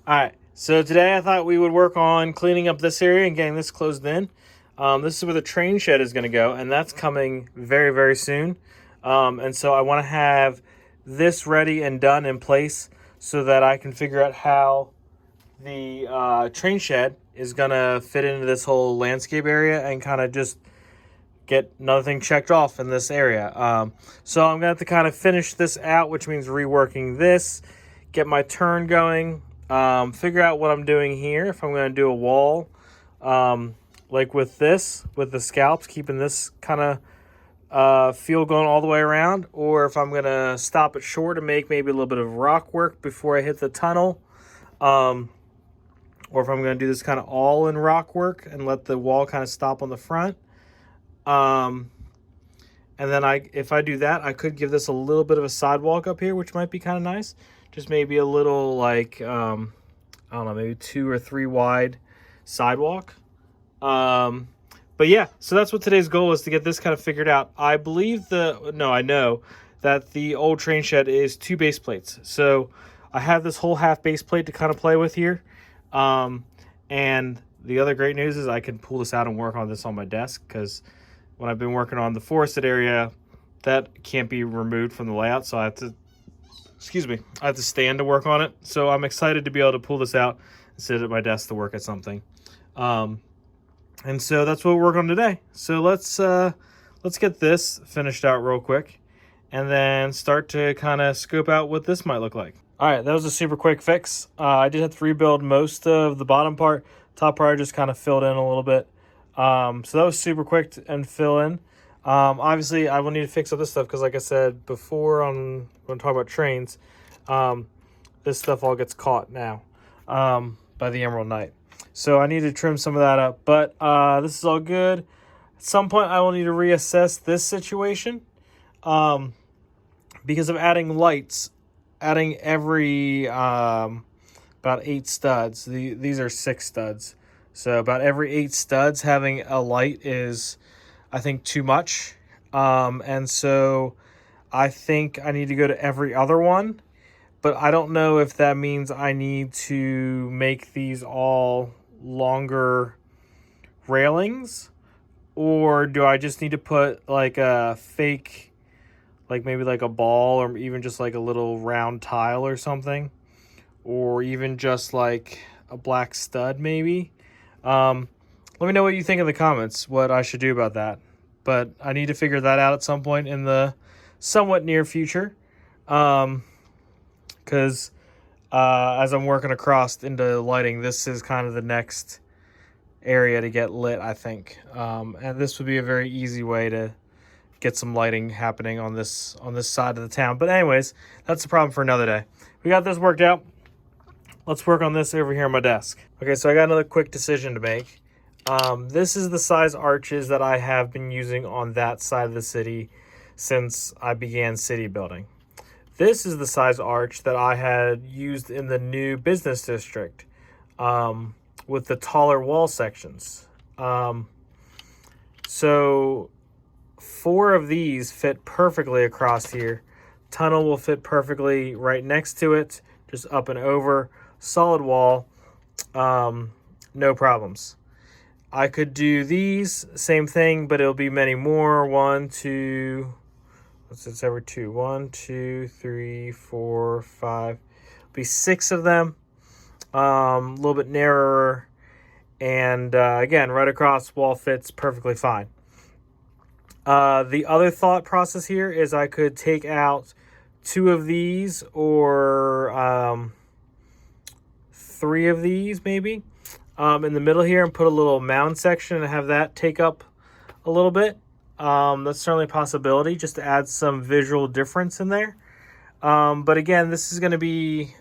All right, so today I thought we would work on cleaning up this area and getting this closed in. This is where the train shed is going to go, and that's coming very, very soon. And so I want to have this ready and done in place so that I can figure out how the train shed is going to fit into this whole landscape area and kind of just get another thing checked off in this area. So I'm going to have to kind of finish this out, which means reworking this, get my turn going, figure out what I'm doing here. If I'm going to do a wall, like with this, with the scalps, keeping this kind of feel going all the way around, or if I'm going to stop it short and make maybe a little bit of rock work before I hit the tunnel, or if I'm going to do this kind of all in rock work and let the wall kind of stop on the front. And then if I do that, I could give this a little bit of a sidewalk up here, which might be kind of nice. Just maybe a little like, I don't know, maybe 2 or 3 wide sidewalk. But yeah, so that's what today's goal is, to get this kind of figured out. I know that the old train shed is 2 base plates. So I have this whole half base plate to kind of play with here. And the other great news is I can pull this out and work on this on my desk, because when I've been working on the forested area, that can't be removed from the layout. So I have to stand to work on it. So I'm excited to be able to pull this out and sit at my desk to work at something. And so that's what we're working on today. So let's get this finished out real quick and then start to kind of scope out what this might look like. All right, that was a super quick fix. I did have to rebuild most of the bottom part. Top part I just kind of filled in a little bit. So that was super quick and fill in. Obviously, I will need to fix up this stuff because, like I said before, when I talk about trains, this stuff all gets caught now by the Emerald Knight. So I need to trim some of that up. But this is all good. At some point, I will need to reassess this situation because of adding lights, adding every about 8 studs. These are 6 studs. So about every 8 studs having a light is, I think, too much. And so I think I need to go to every other one. But I don't know if that means I need to make these all longer railings, or do I just need to put like a fake, like maybe like a ball, or even just like a little round tile or something, or even just like a black stud maybe. Let me know what you think in the comments, what I should do about that. But I need to figure that out at some point in the somewhat near future. Because as I'm working across into lighting, this is kind of the next area to get lit, I think. And this would be a very easy way to get some lighting happening on this side of the town. But anyways, that's the problem for another day. We got this worked out. Let's work on this over here on my desk. Okay, so I got another quick decision to make. This is the size arches that I have been using on that side of the city since I began city building. This is the size arch that I had used in the new business district with the taller wall sections. So 4 of these fit perfectly across here. Tunnel will fit perfectly right next to it, just up and over. Solid wall, no problems. I could do these, same thing, but it'll be many more. 1, 2, it's every 2. 1, 2, 3, 4, 5. Be 6 of them. A little bit narrower, and again, right across, wall fits perfectly fine. The other thought process here is I could take out 2 of these, or 3 of these maybe, in the middle here, and put a little mound section and have that take up a little bit. That's certainly a possibility, just to add some visual difference in there. But again, this is going to be,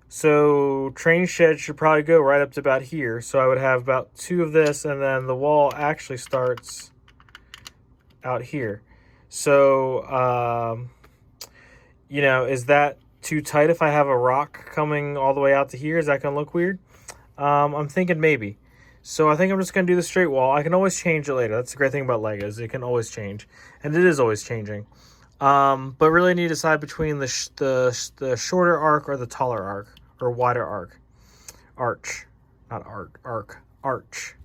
so train shed should probably go right up to about here. So I would have about 2 of this, and then the wall actually starts out here. So, is that too tight if I have a rock coming all the way out to here? Is that going to look weird? I'm thinking maybe. So I think I'm just going to do the straight wall. I can always change it later. That's the great thing about Legos. It can always change. And it is always changing. But really need to decide between the shorter arc or the taller arc. or wider arch, not arch.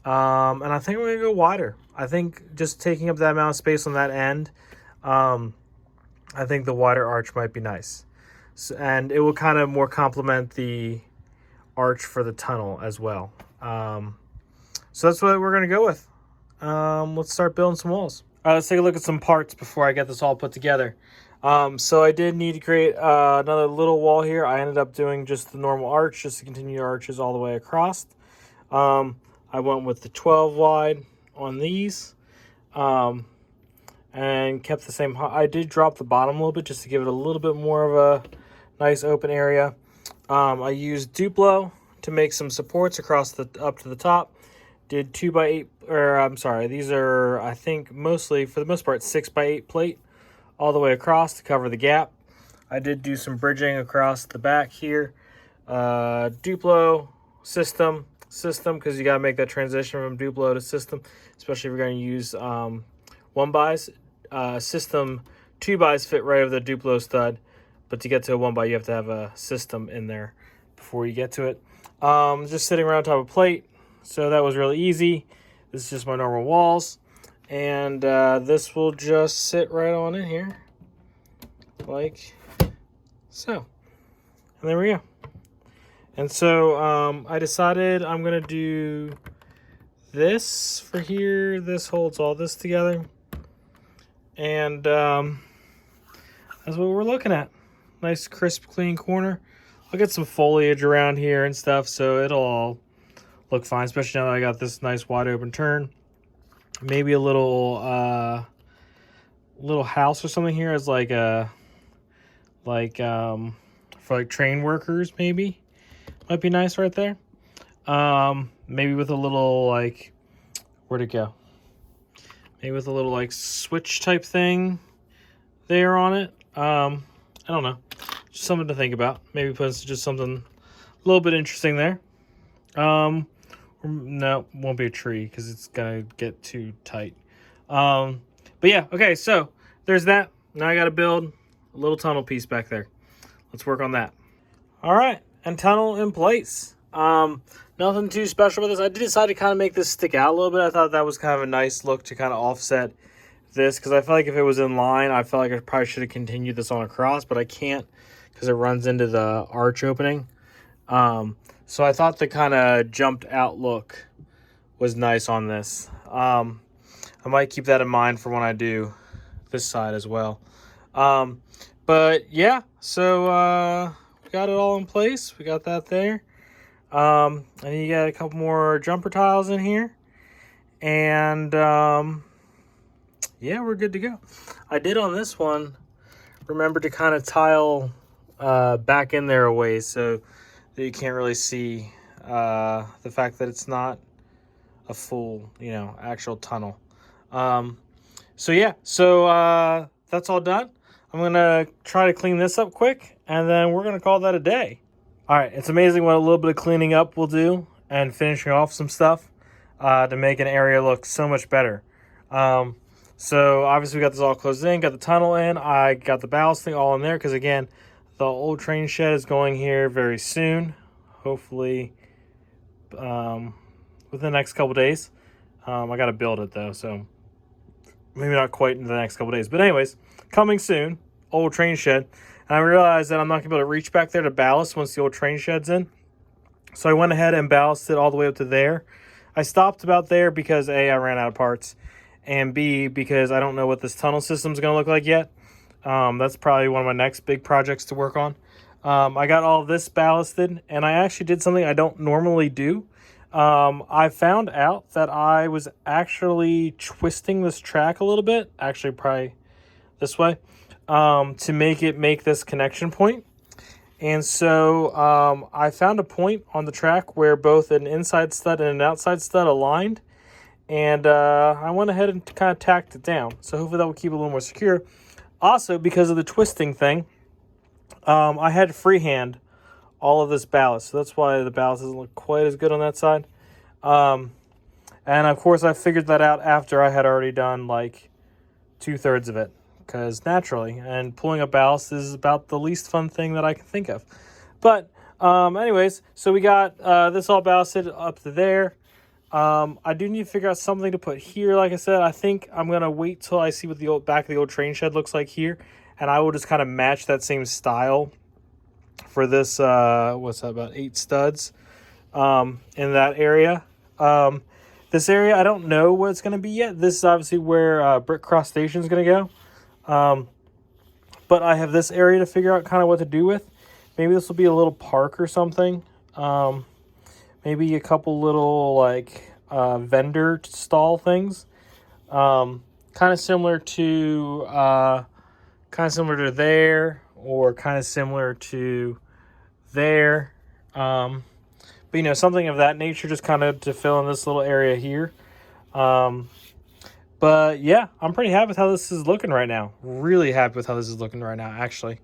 And I think we're gonna go wider. I think just taking up that amount of space on that end, I think the wider arch might be nice. So, and it will kind of more complement the arch for the tunnel as well. So that's what we're gonna go with. Let's start building some walls. All right, let's take a look at some parts before I get this all put together. So I did need to create another little wall here. I ended up doing just the normal arch, just to continue arches all the way across. I went with the 12 wide on these, and kept the same height. I did drop the bottom a little bit just to give it a little bit more of a nice open area. I used Duplo to make some supports across up to the top. Did 2x8, or I'm sorry, these are, I think, mostly, for the most part, 6x8 plate all the way across to cover the gap. I did do some bridging across the back here. Duplo system, because you got to make that transition from Duplo to system, especially if you're going to use 1-bys. System 2-bys fit right over the Duplo stud, but to get to a 1-by, you have to have a system in there before you get to it. Just sitting around top of plate. So that was really easy. This is just my normal walls. And this will just sit right on in here. Like so. And there we go. And so I decided I'm going to do this for here. This holds all this together. And that's what we're looking at. Nice, crisp, clean corner. I'll get some foliage around here and stuff, so it'll all look fine, especially now that I got this nice wide open turn. Maybe a little house or something here as like a for like train workers, maybe. Might be nice right there. Maybe with a little like, where'd it go? Maybe with a little like switch type thing there on it. I don't know. Just something to think about. Maybe put just something a little bit interesting there. No, won't be a tree because it's gonna get too tight. But yeah, okay, so there's that. Now I gotta build a little tunnel piece back there. Let's work on that. All right, and tunnel in place. Nothing too special with this. I did decide to kind of make this stick out a little bit. I thought that was kind of a nice look to kind of offset this, because I felt like if it was in line, I felt like I probably should have continued this on across, but I can't because it runs into the arch opening. So I thought the kind of jumped out look was nice on this. I might keep that in mind for when I do this side as well. But yeah, so we got it all in place. We got that there. And you got a couple more jumper tiles in here. And yeah, we're good to go. I did on this one remember to kind of tile back in there a ways so that you can't really see the fact that it's not a full, actual tunnel. So yeah, so that's all done. I'm gonna try to clean this up quick, and then we're gonna call that a day. All right, it's amazing what a little bit of cleaning up will do and finishing off some stuff to make an area look so much better. So obviously we got this all closed in, got the tunnel in, I got the ballasting all in there because again, the old train shed is going here very soon, hopefully within the next couple days. I got to build it though, so maybe not quite in the next couple days. But anyways, coming soon, old train shed. And I realized that I'm not going to be able to reach back there to ballast once the old train shed's in. So I went ahead and ballasted all the way up to there. I stopped about there because A, I ran out of parts, and B, because I don't know what this tunnel system's going to look like yet. That's probably one of my next big projects to work on. I got all this ballasted, and I actually did something I don't normally do. I found out that I was actually twisting this track a little bit, actually probably this way, to make this connection point. And so I found a point on the track where both an inside stud and an outside stud aligned, and I went ahead and kind of tacked it down. So hopefully that will keep it a little more secure. Also, because of the twisting thing, I had freehand all of this ballast, so that's why the ballast doesn't look quite as good on that side. And of course I figured that out after I had already done like 2/3 of it, because naturally, and pulling up ballast is about the least fun thing that I can think of. But Anyways, so we got this all ballasted up to there. I do need to figure out something to put here. Like I said, I think I'm going to wait till I see what the old back of the old train shed looks like here. And I will just kind of match that same style for this, what's that, about 8 studs in that area. This area, I don't know what it's going to be yet. This is obviously where Brick Cross Station is going to go. But I have this area to figure out kind of what to do with. Maybe this will be a little park or something. Maybe a couple little like vendor stall things. Kind of similar to there, or kind of similar to there. But you know, something of that nature, just kind of to fill in this little area here. But yeah, I'm pretty happy with how this is looking right now. Really happy with how this is looking right now, actually.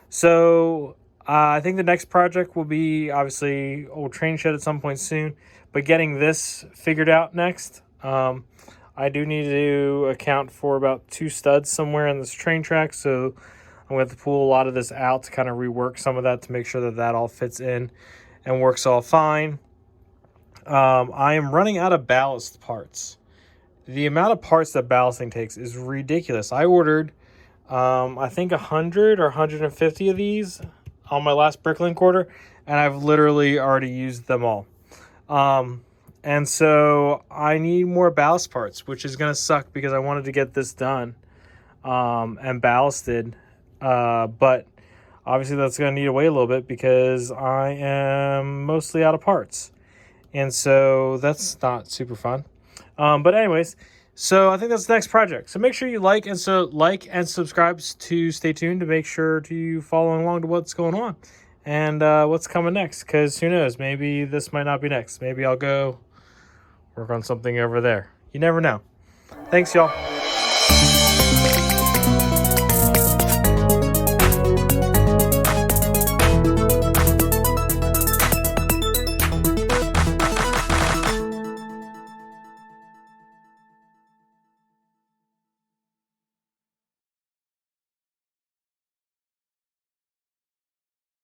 So I think the next project will be obviously old train shed at some point soon, but getting this figured out next. I do need to account for about 2 studs somewhere in this train track, so I'm going to have to pull a lot of this out to kind of rework some of that to make sure that that all fits in and works all fine. I am running out of ballast parts. The amount of parts that ballasting takes is ridiculous. I ordered, I think 100 or 150 of these on my last Bricklink order, and I've literally already used them all. And so I need more ballast parts, which is going to suck because I wanted to get this done and ballasted. But obviously that's going to need to wait a little bit because I am mostly out of parts. And so that's not super fun. But anyways, so I think that's the next project. So make sure you like and subscribe to stay tuned to make sure to follow along to what's going on and what's coming next. Because who knows, maybe this might not be next. Maybe I'll go work on something over there. You never know. Thanks, y'all.